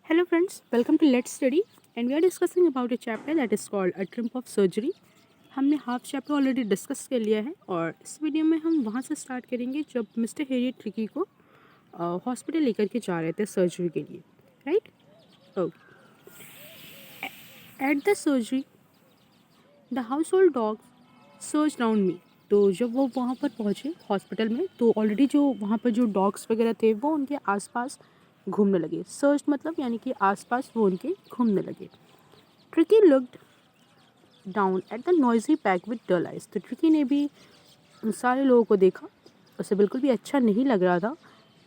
Hello friends, welcome to Let's Study and we are discussing about a chapter that is called A Trip of Surgery. हमने half chapter already discuss कर लिया है और इस video में हम वहाँ से स्टार्ट करेंगे जब मिस्टर हेरियट ट्रिकी को हॉस्पिटल लेकर के जा रहे थे सर्जरी के लिए, right? Okay. At the surgery the household dog search round me. तो जब वो वहाँ पर पहुँचे हॉस्पिटल में तो ऑलरेडी जो वहाँ पर जो डॉग्स वगैरह थे वो उनके आसपास घूमने लगे। सर्च मतलब यानी कि आसपास वो उनके घूमने लगे। Tricky looked down at the noisy pack with dull eyes. तो ट्रिकी ने भी उन सारे लोगों को देखा, उसे बिल्कुल भी अच्छा नहीं लग रहा था।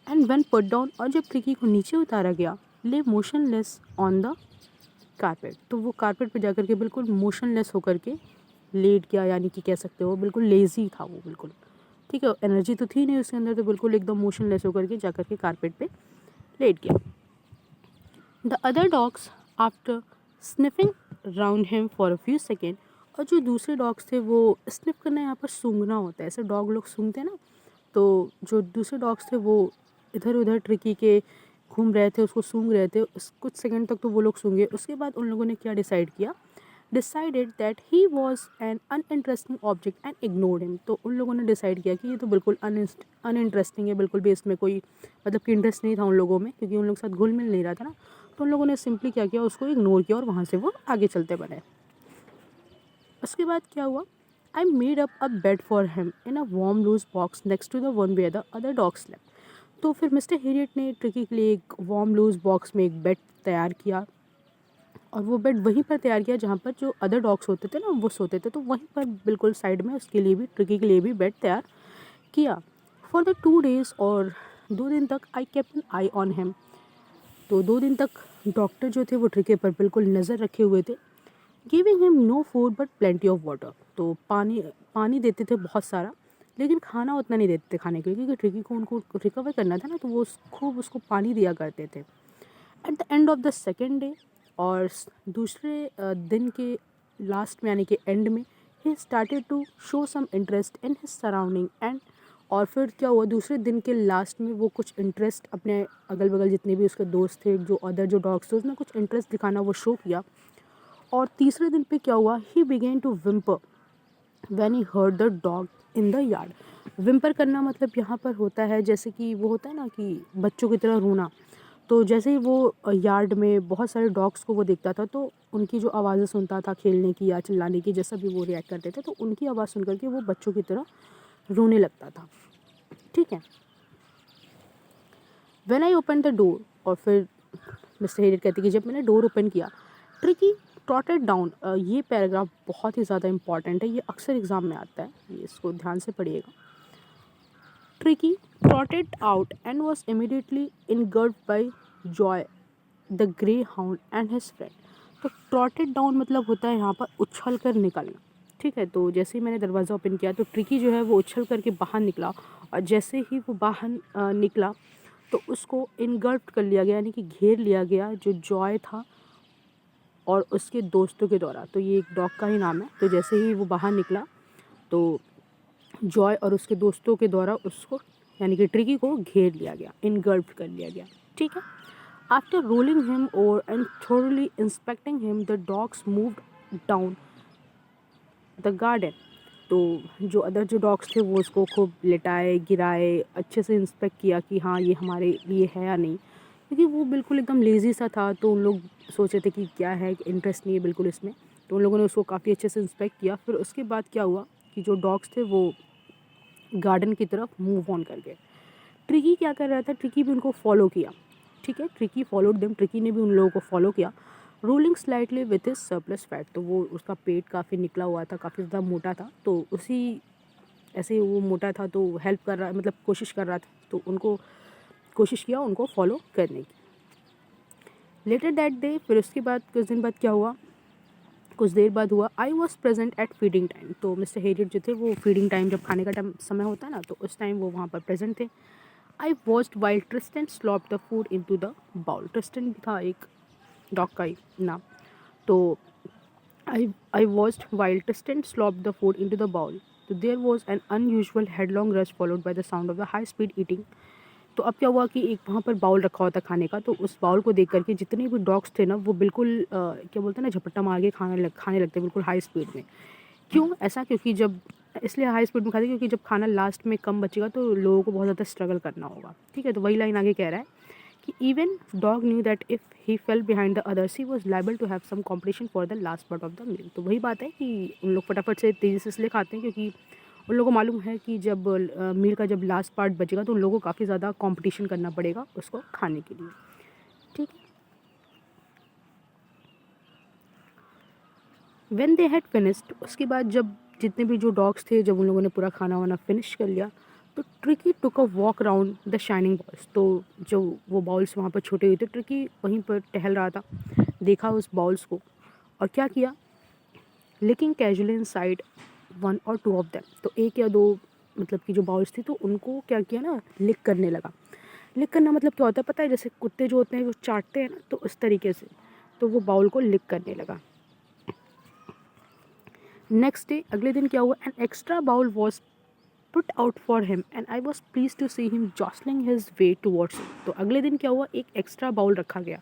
एंड व्हेन पुट डाउन, और जब ट्रिकी को नीचे उतारा गया, ले मोशनलेस ऑन द कारपेट। तो वो कारपेट पे जाकर के बिल्कुल मोशनलेस होकर के लेट गया, यानी कि कह सकते हो बिल्कुल लेज़ी था वो, बिल्कुल ठीक है, एनर्जी तो थी नहीं उसके अंदर, तो बिल्कुल एकदम मोशनलेस होकर के जाकर के कारपेट पे लेट गया। The other dogs after sniffing round him for a few second, और जो दूसरे डॉग्स थे वो स्निफ करना यहाँ पर सूंघना होता है, ऐसे डॉग लोग सूंघते हैं ना, तो जो दूसरे डॉग्स थे वो इधर उधर ट्रिकी के घूम रहे थे, उसको सूंघ रहे थे। कुछ सेकंड तक तो वो लोग सूंघे। उसके बाद उन लोगों ने क्या डिसाइड किया, decided that he was an uninteresting object and ignored him. तो उन लोगों ने डिसाइड किया कि ये तो बिल्कुल अनइंटरेस्टिंग है, बिल्कुल भी इसमें कोई मतलब कि इंटरेस्ट नहीं था उन लोगों में, क्योंकि उन लोग के साथ घुल मिल नहीं रहा था ना। तो उन लोगों ने सिंपली क्या किया, उसको इग्नोर किया और वहाँ से वो आगे चलते बने। उसके बाद क्या हुआ, I made up a bed for him in a warm loose box next to the one where the other dog slept. तो फिर मिस्टर हेरियट ने ट्रिकी के लिए एक वार्म लूज बॉक्स में एक बेड तैयार किया, और वो बेड वहीं पर तैयार किया जहाँ पर जो अदर डॉग्स होते थे ना वो सोते थे। तो वहीं पर बिल्कुल साइड में उसके लिए भी, ट्रिकी के लिए भी बेड तैयार किया। फॉर द 2 days, और 2 दिन तक I kept an eye on him. तो 2 दिन तक डॉक्टर जो थे वो ट्रिकी पर बिल्कुल नज़र रखे हुए थे। Giving him no food but plenty of water. तो पानी पानी देते थे बहुत सारा, लेकिन खाना उतना नहीं देते थे खाने के लिए, क्योंकि ट्रिकी को उनको रिकवर करना था ना, तो वो खूब उसको पानी दिया करते थे। At the end of the second day, और दूसरे दिन के लास्ट में यानी कि एंड में, he started to show some interest in his surrounding and, और फिर क्या हुआ, दूसरे दिन के लास्ट में वो कुछ इंटरेस्ट अपने अगल बगल जितने भी उसके दोस्त थे, जो अदर जो डॉग्स थे, उसने कुछ इंटरेस्ट दिखाना वो शो किया। और तीसरे दिन पे क्या हुआ, he began to whimper when he heard the dog in the yard. Whimper करना मतलब यहाँ पर होता है जैसे कि वो होता है ना कि बच्चों की तरह रोना। तो जैसे ही वो यार्ड में बहुत सारे डॉग्स को वो देखता था, तो उनकी जो आवाज़ें सुनता था खेलने की या चिल्लाने की, जैसा भी वो रिएक्ट करते थे, तो उनकी आवाज़ सुन करके वो बच्चों की तरह रोने लगता था, ठीक है। When I open the door, और फिर मिस्टर हेरियट कहते कि जब मैंने डोर ओपन किया, ट्रिकी ट्रॉटेड डाउन। ये पैराग्राफ बहुत ही ज़्यादा इंपॉर्टेंट है, ये अक्सर एग्जाम में आता है, ये इसको ध्यान से पढ़िएगा। Tricky trotted out and was immediately engulfed by Joy, the greyhound and his friend. तो trotted down मतलब होता है यहाँ पर उछल कर निकलना, ठीक है। तो जैसे ही मैंने दरवाज़ा ओपन किया तो ट्रिकी जो है वो उछल करके बाहर निकला, और जैसे ही वो बाहर निकला तो उसको इनगल्फ्ड कर लिया गया, यानी कि घेर लिया गया, जो जॉय था और उसके दोस्तों के द्वारा। तो ये एक डॉग का ही नाम है। तो जैसे ही वो बाहर निकला तो जॉय और उसके दोस्तों के द्वारा उसको, यानी कि ट्रिकी को घेर लिया गया, इनगल्फ्ड कर लिया गया, ठीक है। After rolling him over and thoroughly inspecting him, the dogs moved down the garden. तो जो अदर जो डॉग्स थे वो उसको खूब लिटाए, गिराए, अच्छे से इंस्पेक्ट किया कि हाँ ये हमारे लिए है या नहीं, क्योंकि वो बिल्कुल एकदम लेज़ी सा था। तो उन लोग सोचे थे कि क्या है, इंटरेस्ट नहीं है बिल्कुल इसमें। तो उन लोगों ने उसको काफ़ी अच्छे से इंस्पेक्ट किया। फिर उसके बाद क्या हुआ कि जो डॉग्स थे वो गार्डन की तरफ मूव ऑन कर गए। ट्रिकी क्या कर रहा था, ट्रिकी भी उनको फॉलो किया, ठीक है। ट्रिकी फॉलोड देम, ट्रिकी ने भी उन लोगों को फॉलो किया। Rolling slightly with his surplus fat. तो वो उसका पेट काफ़ी निकला हुआ था, काफ़ी ज़्यादा मोटा था, तो उसी ऐसे ही वो मोटा था तो हेल्प कर रहा, मतलब कोशिश कर रहा था, तो उनको कोशिश किया उनको फॉलो करने की। लेटर दैट डे, फिर उसके बाद कुछ दिन बाद क्या हुआ, कुछ देर बाद हुआ, I was present at feeding time. तो मिस्टर हेरियट जो थे वो फीडिंग टाइम, जब खाने का टाइम समय होता है ना, तो उस टाइम वो वहाँ पर प्रेजेंट थे। I watched while Tristan slop the food into the bowl. Tristan भी था एक डॉग का ही नाम। तो I watched while Tristan slopped the food into the bowl. So there was an unusual headlong rush followed by the sound of the high speed eating. तो अब क्या हुआ कि एक वहाँ पर बाउल रखा हुआ था खाने का, तो उस बाउल को देख कर के जितने भी डॉग्स थे ना वो बिल्कुल क्या बोलते हैं ना, झपट्टा मार के खाने लगते बिल्कुल हाई स्पीड में। क्यों ऐसा? क्योंकि जब इसलिए हाई स्पीड में खाते हैं क्योंकि जब खाना लास्ट में कम बचेगा तो लोगों को बहुत ज़्यादा स्ट्रगल करना होगा। ठीक है, तो वही लाइन आगे कह रहा है कि even dog knew that if he fell behind the others he was liable to have some competition for the last part of the meal. तो वही बात है कि उन लोग फटाफट से तेज़ी से इसलिए खाते हैं क्योंकि उन लोगों को मालूम है कि जब मील का जब लास्ट पार्ट बचेगा तो उन लोगों को काफ़ी ज़्यादा कॉम्पिटिशन करना पड़ेगा उसको खाने के लिए। ठीक है, व्हेन दे हैड फिनिश्ड, उसके बाद जब जितने भी जो डॉग्स थे जब उन लोगों ने पूरा खाना वाना फिनिश कर लिया तो tricky took a walk around the shining balls. तो जो वो बॉल्स वहाँ पर छोटे हुए थे, ट्रिकी वहीं पर टहल रहा था, देखा उस बॉल्स को और क्या किया, licking casually inside 1 or 2 of them. तो एक या दो मतलब कि जो बाउल्स थी तो उनको क्या किया ना, लिक करने लगा। लिक करना मतलब क्या होता है पता है? जैसे कुत्ते जो होते हैं वो चाटते हैं ना, तो उस तरीके से तो वो बाउल को लिक करने लगा। नेक्स्ट डे, अगले दिन क्या हुआ, an extra bowl was put out for him and I was please to see him jostling his way towards it. तो अगले दिन क्या हुआ, एक एक्स्ट्रा बाउल रखा गया।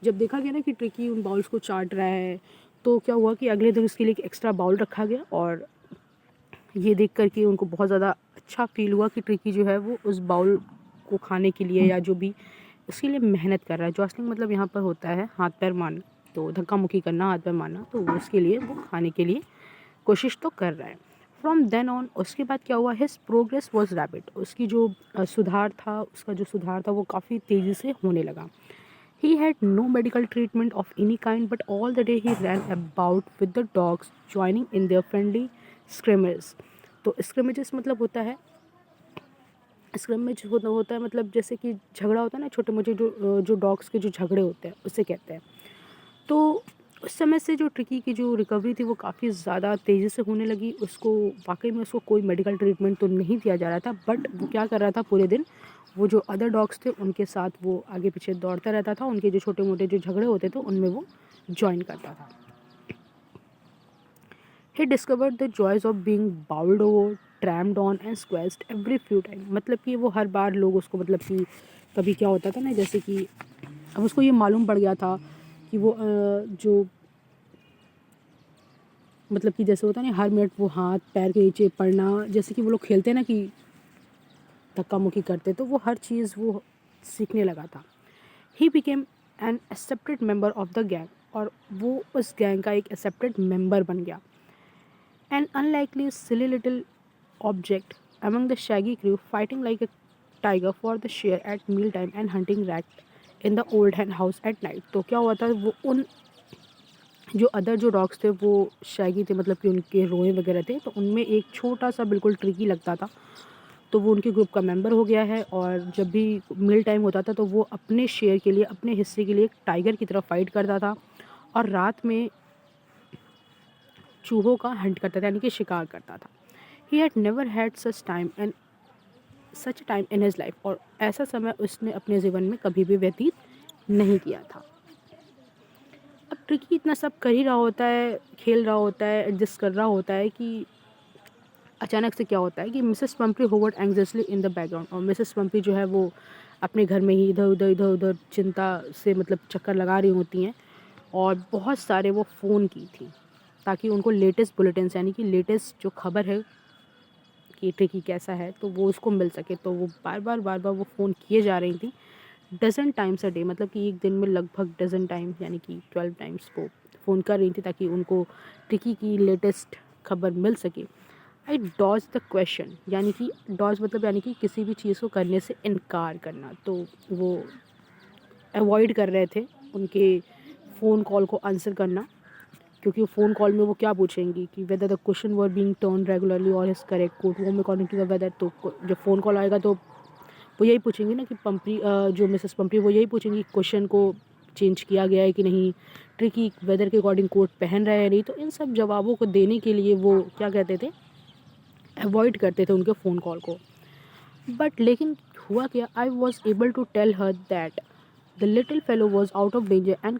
जब देखा गया ना कि ट्रिकी उन बाउल्स को चाट रहा है तो क्या हुआ कि अगले दिन उसके लिए एक एक्स्ट्रा बाउल रखा गया और ये देख कर के उनको बहुत ज़्यादा अच्छा फील हुआ कि ट्रिकी जो है वो उस बाउल को खाने के लिए या जो भी उसके लिए मेहनत कर रहा है। जॉसलिंग मतलब यहाँ पर होता है हाथ पैर मारना, तो धक्का मुक्की करना, हाथ पैर मारना, तो वो उसके लिए वो खाने के लिए कोशिश तो कर रहा है। फ्रॉम देन ऑन, उसके बाद क्या हुआ, हिज प्रोग्रेस वॉज रैपिड। उसकी जो सुधार था, उसका जो सुधार था वो काफ़ी तेज़ी से होने लगा। He had no medical treatment of any kind, but all the day he ran about with the dogs, joining in their friendly scrimmages. तो scrimmages मतलब होता है, स्क्रमेज होता है मतलब जैसे कि झगड़ा होता है ना, छोटे मोटे जो डॉग्स के जो झगड़े होते हैं उसे कहते हैं। तो उस समय से जो ट्रिकी की जो रिकवरी थी वो काफ़ी ज़्यादा तेज़ी से होने लगी। उसको वाकई में उसको कोई मेडिकल ट्रीटमेंट तो नहीं दिया जा रहा था, बट वो क्या कर रहा था, पूरे दिन वो जो अदर डॉग्स थे उनके साथ वो आगे पीछे दौड़ता रहता था, उनके जो छोटे मोटे जो झगड़े होते थे उनमें वो ज्वाइन करता था। He discovered the joys of being bowled over, tramped on and squelched every few time। मतलब कि वो हर बार लोग उसको मतलब कि कभी क्या होता था ना, जैसे कि अब उसको ये मालूम पड़ गया था कि वो जो मतलब कि जैसे होता है ना हर मिनट वो हाथ पैर के नीचे पड़ना, जैसे कि वो लोग खेलते हैं ना कि धक्का मुक्की करते, तो वो हर चीज़ वो सीखने लगा था। He became an accepted member of the gang, और वो उस गैंग का एक एक्सेप्टेड मेंबर बन गया। An unlikely silly little object among the shaggy crew, fighting like a tiger for the share at mealtime and hunting rat in the old hen house at night। तो क्या हुआ था, वो उन जो अदर जो डॉग्स थे वो शैगी थे, मतलब कि उनके रोए वगैरह थे, तो उनमें एक छोटा सा बिल्कुल ट्रिकी लगता था, तो वो उनके ग्रुप का मेंबर हो गया है। और जब भी मील टाइम होता था तो वो अपने शेयर के लिए, अपने हिस्से के लिए एक टाइगर की तरफ फाइट करता था और रात में चूहों का हंट करता था, यानी कि शिकार करता था। He had never had such time in his life, और ऐसा समय उसने अपने जीवन में कभी भी व्यतीत नहीं किया था। अब ट्रिकी इतना सब कर ही रहा होता है, खेल रहा होता है, एडजस्ट कर रहा होता है कि अचानक से क्या होता है कि Mrs Pumphrey hovered anxiously in the background. और मिसेस पम्परी जो है वो अपने घर में ही इधर उधर चिंता से मतलब चक्कर लगा रही होती हैं, और बहुत सारे वो फ़ोन की थी ताकि उनको लेटेस्ट बुलेटिन्स, यानी कि लेटेस्ट जो खबर है कि ट्रिकी कैसा है, तो वो उसको मिल सके। तो वो बार बार वो फ़ोन किए जा रही थी, डज़न टाइम्स अ डे, मतलब कि एक दिन में लगभग डज़न टाइम्स, यानी कि 12 टाइम्स वो फ़ोन कर रही थी ताकि उनको ट्रिकी की लेटेस्ट खबर मिल सके। आई डॉज द क्वेश्चन, यानी कि डॉज मतलब यानी कि किसी भी चीज़ को करने से इनकार करना, तो वो अवॉइड कर रहे थे उनके फ़ोन कॉल को आंसर करना, क्योंकि फ़ोन कॉल में वो क्या पूछेंगी कि whether the question were being turn regularly और is correct coat home according to the weather. तो जब फ़ोन कॉल आएगा तो वो यही पूछेंगी ना कि पम्परी जो मिसेस पम्परी वो यही पूछेंगी क्वेश्चन को चेंज किया गया है कि नहीं, ट्रिकी वेदर के अकॉर्डिंग कोट पहन रहा है या नहीं। तो इन सब जवाबों को देने के लिए वो क्या कहते थे, अवॉइड करते थे उनके फ़ोन कॉल को। बट लेकिन हुआ क्या, I was able to tell her that the little fellow was out of danger and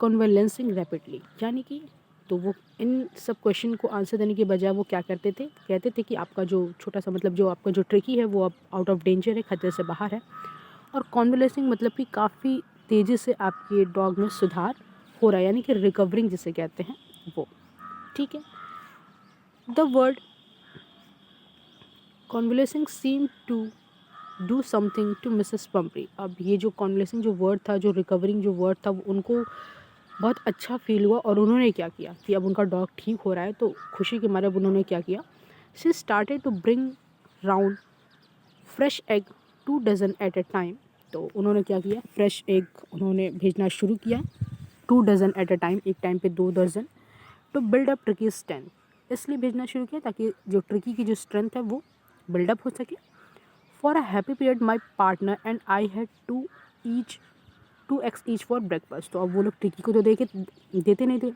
convalescing rapidly. यानी कि तो वो इन सब क्वेश्चन को आंसर देने के बजाय वो क्या करते थे, कहते थे कि आपका जो छोटा सा मतलब जो आपका जो ट्रिकी है वो अब आउट ऑफ डेंजर है, खतरे से बाहर है। और कॉन्वलेसिंग मतलब कि काफ़ी तेज़ी से आपके डॉग में सुधार हो रहा है, यानी कि रिकवरिंग जिसे कहते हैं वो। ठीक है। The word convalescing seem to do something to Mrs Pumphrey. अब ये जो कॉन्वलेसिंग जो वर्ड था, जो रिकवरिंग जो वर्ड था, वो उनको बहुत अच्छा फील हुआ और उन्होंने क्या किया कि अब उनका डॉग ठीक हो रहा है, तो खुशी के मारे अब उन्होंने क्या किया, she started to bring round fresh egg 2 dozen at a time. तो उन्होंने क्या किया, फ्रेश एग उन्होंने भेजना शुरू किया 2 डज़न एट ए टाइम, एक टाइम पे 2 दर्जन। To build up Tricky strength, इसलिए भेजना शुरू किया ताकि जो ट्रिकी की जो स्ट्रेंथ है वो बिल्डअप हो सके। For a happy period my partner and I had 2 eggs each for breakfast. तो अब वो लोग ट्रिकी को तो देते नहीं थे,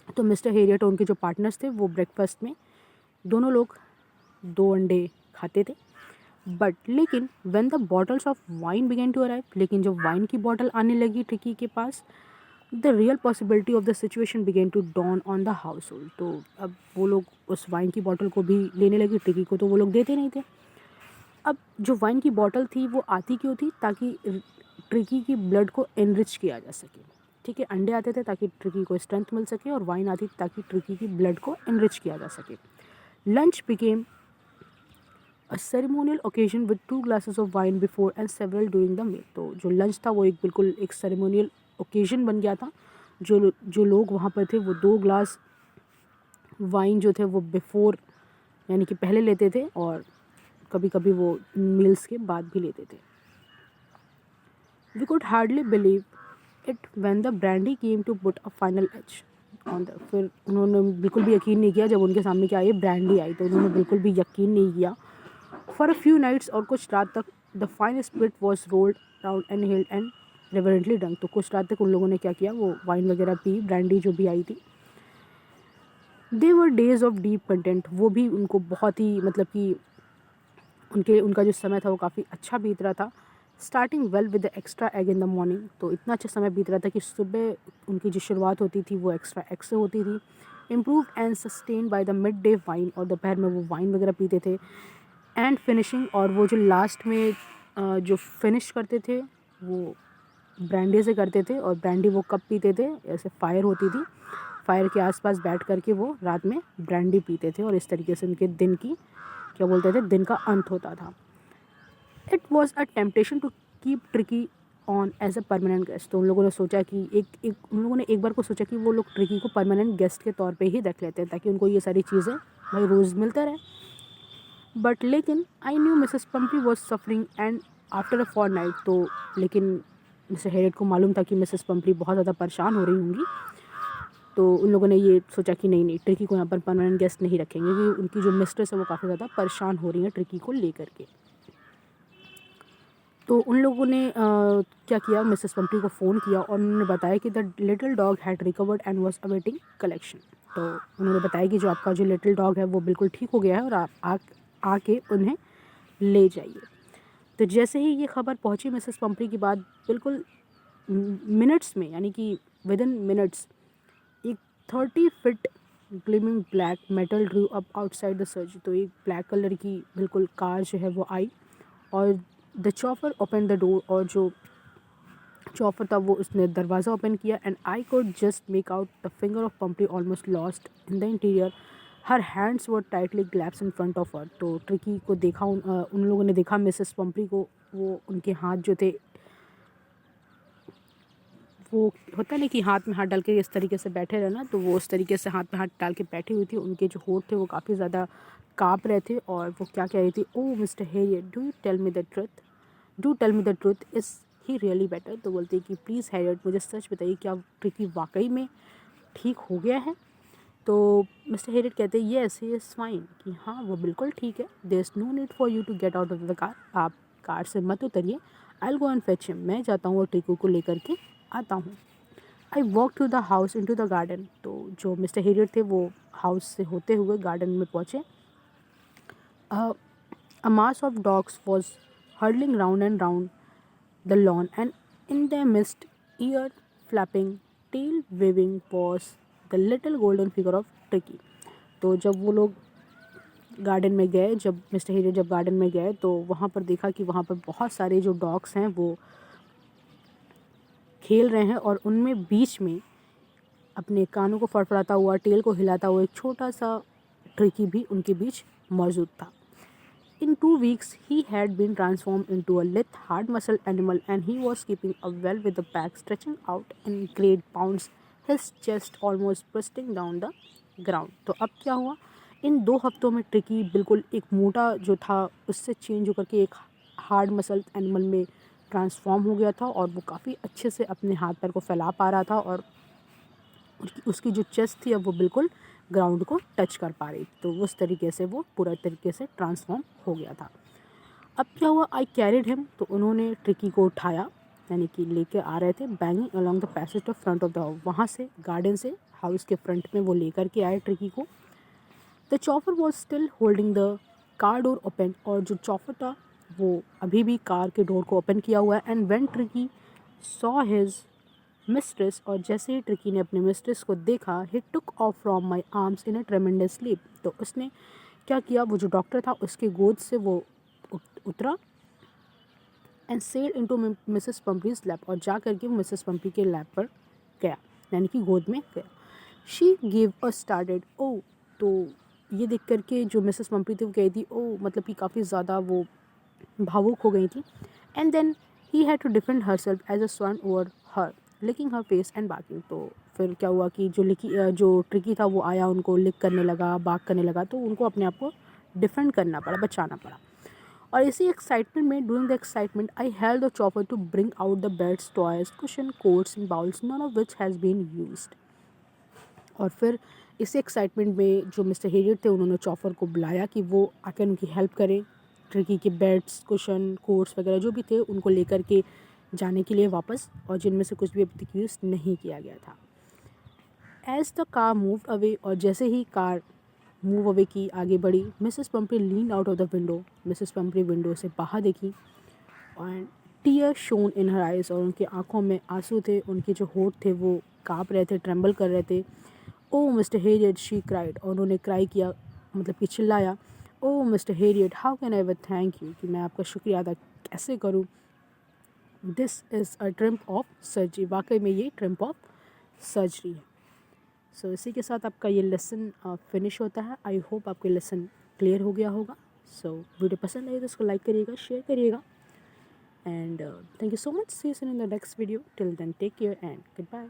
तो मिस्टर हेरियट और उनके जो पार्टनर्स थे वो ब्रेकफास्ट में दोनों लोग 2 अंडे खाते थे। बट लेकिन when the bottles of wine began to arrive, लेकिन जब वाइन की बॉटल आने लगी ट्रिकी के पास, the real possibility of the situation began to dawn on the household. तो अब वो लोग उस वाइन की बॉटल को भी लेने लगे, ट्रिकी को तो वो लोग देते नहीं थे। अब जो वाइन की बॉटल थी वो आती क्यों थी, ताकि ट्रिकी की ब्लड को एनरिच किया जा सके। ठीक है, अंडे आते थे ताकि ट्रिकी को स्ट्रेंथ मिल सके, और वाइन आती थी ताकि ट्रिकी की ब्लड को एनरिच किया जा सके। Lunch became a ceremonial occasion with 2 glasses of wine before and several during the meal. तो जो लंच था वो बिल्कुल एक सेरेमोनियल ओकेजन बन गया था। जो लोग वहाँ पर थे वो 2 ग्लास वाइन जो थे वो बिफोर यानी कि पहले लेते थे, और कभी कभी वो मील्स के बाद भी लेते थे। We could hardly believe it when the brandy came to put a final edge on the. फिर उन्होंने बिल्कुल भी यकीन नहीं किया जब उनके सामने क्या आई, ब्रांडी आई, तो उन्होंने बिल्कुल भी यकीन नहीं किया। फॉर अ फ्यू नाइट्स, और कुछ रात तक, the fine spirit was rolled round and held and reverently drunk. तो कुछ रात तक उन लोगों ने क्या किया, वो वाइन वगैरह पी, ब्रांडी जो भी आई थी। दे वर डेज ऑफ डीप कंटेंट, वो भी उनको बहुत ही मतलब कि उनका जो समय था वो काफ़ी अच्छा बीत रहा था। Starting well with the extra egg in the morning, तो इतना अच्छा समय बीत रहा था कि सुबह उनकी जो शुरुआत होती थी वो एक्स्ट्रा एग से होती थी। Improve and sustain by the mid day wine, और दोपहर में वो वाइन वगैरह पीते थे। एंड फिनिशिंग, और वो जो लास्ट में जो फिनिश करते थे वो ब्रांडी से करते थे। और ब्रांडी वो कब पीते थे, ऐसे फायर होती थी, फायर के आसपास बैठ करके वो रात में ब्रांडी पीते थे, और इस तरीके से उनके दिन की क्या बोलते थे, दिन का अंत होता था। It was a temptation to keep Tricky on as a permanent guest. तो उन लोगों ने सोचा कि उन लोगों ने एक बार को सोचा कि वो लोग ट्रिकी को परमानेंट गेस्ट के तौर पे ही रख लेते हैं, ताकि उनको ये सारी चीज़ें भाई रोज़ मिलता रहे। बट लेकिन I knew Mrs Pumphrey was suffering and after a four night, तो लेकिन मिस्टर हेरियट को मालूम था कि मिसेस पम्परी बहुत ज़्यादा परेशान हो रही होंगी। तो उन लोगों ने ये सोचा कि नहीं ट्रिकी को यहाँ पर परमानेंट गेस्ट नहीं रखेंगे, क्योंकि उनकी जो मिस्ट्रेस है वो काफ़ी ज़्यादा परेशान हो रही है ट्रिकी को लेकर के। तो उन लोगों ने क्या किया, मिसेस पम्परी को फ़ोन किया और उन्होंने बताया कि the little dog had recovered and was awaiting collection. तो उन्होंने बताया कि जो आपका जो लिटिल डॉग है वो बिल्कुल ठीक हो गया है, और आप आके उन्हें ले जाइए। तो जैसे ही ये खबर पहुंची मिसेस पम्परी की बात, बिल्कुल मिनट्स में, यानी कि विद इन मिनट्स, एक 30 feet gleaming black metal drew up outside the surgery. तो एक ब्लैक कलर की बिल्कुल कार जो है वो आई, और the chopper open the door, और जो चॉपर था वो उसने दरवाज़ा ओपन किया। And I could just make out the finger of Pumphrey almost lost in the interior, her hands were tightly clasped in front of her. तो Tricky को देखा, उन लोगों ने देखा मिसेस पम्परी को, वो उनके हाथ जो थे, वो होता नहीं कि हाथ में हाथ डाल के इस तरीके से बैठे रहना, तो वो उस तरीके से हाथ में हाथ डाल के बैठी हुई थी। उनके जो होठ थे वो काफ़ी ज़्यादा काँप रहे थे, और वो क्या कह रही थी, oh mister Herriot, do tell me the truth, is he really better. तो बोलती है कि प्लीज़ हेरियट, मुझे सच बताइए, क्या ट्रिकी वाकई में ठीक हो गया है। तो मिस्टर हेरियट कहते हैं येस ही इज़ फाइन, कि हाँ वो बिल्कुल ठीक है। There is no need for you to get out of the car, आप कार से मत उतरिए, I will go and fetch him, मैं जाता हूँ और ट्रिकी को लेकर के आता हूँ। I walk through the house into the garden. तो जो मिस्टर हेरियट थे वो हाउस से होते हुए गार्डन में पहुँचे। A mass of dogs was hurtling round and round the lawn, and in their midst, ear flapping, tail waving, paws the little golden figure of tricky. तो जब वो लोग गार्डन में गए, जब मिस्टर हेरियट जब गार्डन में गए तो वहाँ पर देखा कि वहाँ पर बहुत सारे जो डॉग्स हैं वो खेल रहे हैं और उनमें बीच में अपने कानों को फड़फड़ाता हुआ, टेल को हिलाता हुआ एक छोटा सा ट्रिकी भी उनके बीच मौजूद था। In 2 weeks, he had been transformed into a lithe, hard-muscled animal, and he was keeping up well with the back stretching out in great bounds, his chest almost bursting down the ground. तो अब क्या हुआ, इन 2 हफ्तों में tricky बिल्कुल एक मोटा जो था उससे चेंज होकर के एक हार्ड मसल एनिमल में ट्रांसफॉर्म हो गया था और वो काफ़ी अच्छे से अपने हाथ पैर को फैला पा रहा था और उसकी जो चेस्ट थी अब वो बिल्कुल ग्राउंड को टच कर पा रही थी। तो उस तरीके से वो पूरा तरीके से ट्रांसफॉर्म हो गया था। अब क्या हुआ, आई कैरिड हिम, तो उन्होंने ट्रिकी को उठाया, यानी कि लेकर आ रहे थे, banging along the passage of front of the house, वहाँ से गार्डन से हाउस के फ्रंट में वो लेकर के आए ट्रिकी को। The chopper was still holding the car door open, और जो चॉपर था वो अभी भी कार के डोर को ओपन किया हुआ है। And when Tricky saw his mistress, और जैसे ही ट्रिकी ने अपने मिस्ट्रेस को देखा, he took off from my arms in a tremendous sleep, तो उसने क्या किया, वो जो डॉक्टर था उसके गोद से वो उतरा and said into Mrs Pumphrey's lap, और जा करके वो मिसेस पम्परी के लैप पर गया, यानी कि गोद में गया। शी गिव अ स्टार्टेड, ओ, तो ये देख करके जो मिसेस पम्परी थी वो कही थी, ओ, मतलब कि काफ़ी ज़्यादा वो भावुक हो गई थी। And then he had to defend herself as a son over her, licking her face and barking. तो फिर क्या हुआ कि जो ट्रिकी था वो आया, उनको लिक करने लगा, बाक करने लगा, तो उनको अपने आप को डिफेंड करना पड़ा, बचाना पड़ा। और इसी एक्साइटमेंट में, during the excitement, I held the chopper to bring out the beds, toys, cushion, coats and bowls, none of which has been used. और फिर इसी एक्साइटमेंट में जो मिस्टर हेरियट थे उन्होंने चॉपर को बुलाया कि वो आकर उनकी हेल्प करें, ट्रिकी के बेड्स, कुशन, कोट्स वगैरह जो भी थे उनको लेकर के जाने के लिए वापस, और जिनमें से कुछ भी अभी तक यूज़ नहीं किया गया था। As the car move away, और जैसे ही कार मूव अवे की, आगे बढ़ी, Mrs Pumphrey lean out of the window, Mrs Pumphrey window से बाहर देखी, and tear shone in her eyes, और उनकी आंखों में आंसू थे, उनके जो होठ थे वो काँप रहे थे, ट्रेम्बल कर रहे थे। Oh mister Herriot, she cried, और उन्होंने क्राई किया, मतलब कि चिल्लाया, oh mister Herriot, how can I ever thank you, कि मैं आपका शुक्रिया अदा कैसे करूँ। This is a triumph of surgery, वाकई में ये ट्रिम्प ऑफ सर्जरी है। सो इसी के साथ आपका ये लेसन फिनिश होता है। आई होप आपके लेसन क्लियर हो गया होगा। सो वीडियो पसंद आई तो इसको लाइक करिएगा, शेयर करिएगा, and thank you so much. See you soon in the next video. Till then take care and good bye.